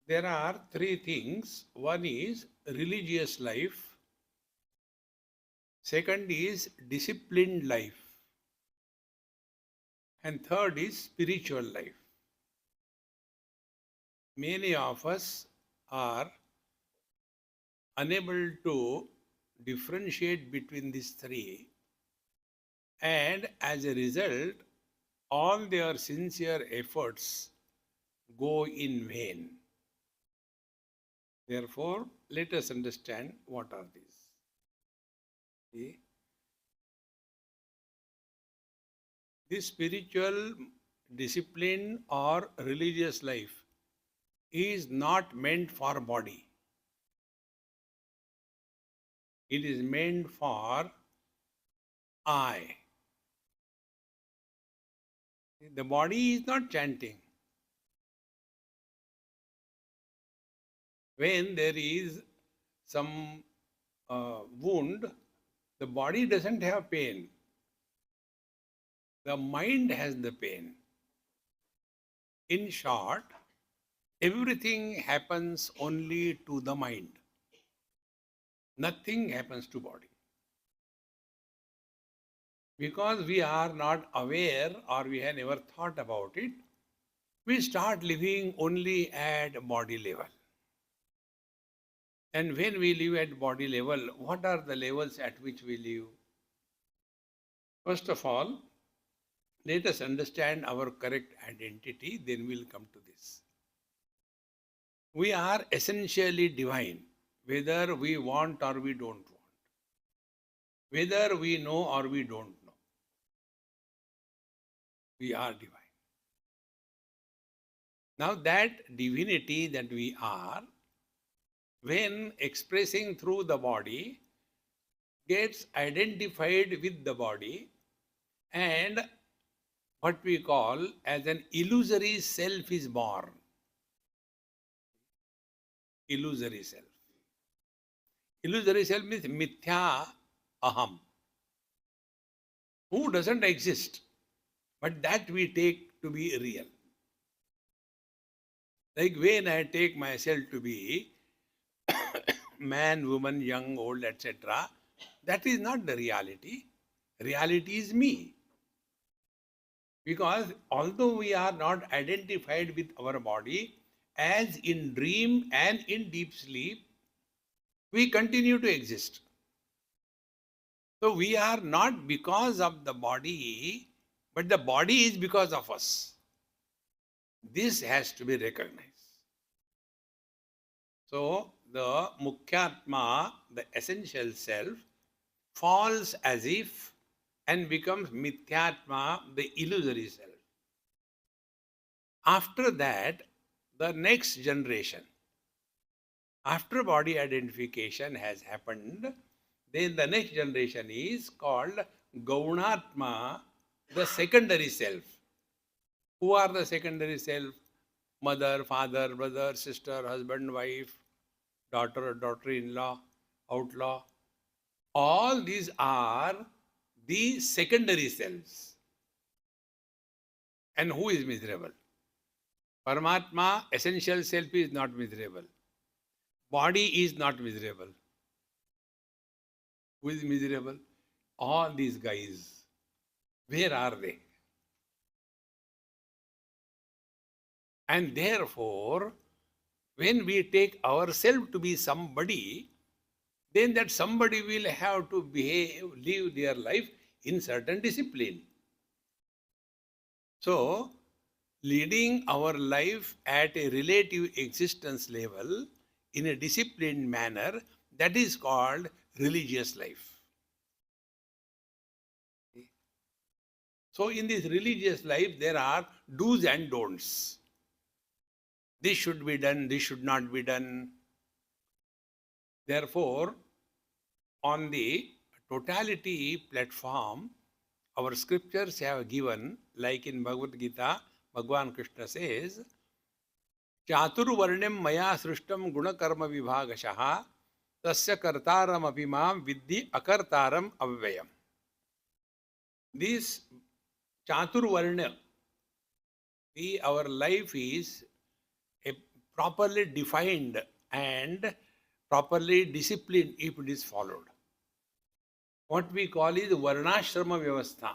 There are three things. One is religious life. Second is disciplined life. And third is spiritual life. Many of us are unable to differentiate between these three, and as a result, all their sincere efforts go in vain. Therefore, let us understand what are these. See? This spiritual discipline or religious life is not meant for body. It is meant for I. The body is not chanting. When there is some wound, the body doesn't have pain. The mind has the pain. In short, everything happens only to the mind. Nothing happens to body. Because we are not aware or we have never thought about it, we start living only at body level. And when we live at body level, what are the levels at which we live? First of all, let us understand our correct identity, then we'll come to this. We are essentially divine, whether we want or we don't want, whether we know or we don't know. We are divine. Now that divinity that we are, when expressing through the body, gets identified with the body, and what we call as an illusory self is born. Illusory self. Illusory self means mithya aham, who doesn't exist, but that we take to be real. Like when I take myself to be man, woman, young, old, etc., that is not the reality. Reality is me. Because although we are not identified with our body, as in dream and in deep sleep, we continue to exist. So we are not because of the body, but the body is because of us. This has to be recognized. So the Mukhyatma, the essential self, falls as if and becomes Mithyatma, the illusory self. After that, the next generation, after body identification has happened, then the next generation is called Gaunatma, the secondary self. Who are the secondary self? Mother, father, brother, sister, husband, wife, daughter, daughter-in-law, outlaw. All these are the secondary selves. And who is miserable? Paramatma, essential self, is not miserable. Body is not miserable. Who is miserable? All these guys. Where are they? And therefore, when we take ourselves to be somebody, then that somebody will have to behave, live their life in certain discipline. So, leading our life at a relative existence level in a disciplined manner, that is called religious life. So, in this religious life, there are do's and don'ts. This should be done, this should not be done. Therefore, on the totality platform, our scriptures have given, like in Bhagavad Gita, Bhagavan Krishna says, Chaturvarnyam maya srishtam gunakarma vibhagashaha tasya kartaram apimam vidhi akartaram avvayam. This Chaturvarnya, our life is a properly defined and properly disciplined if it is followed. What we call is Varnashrama Vyavastha.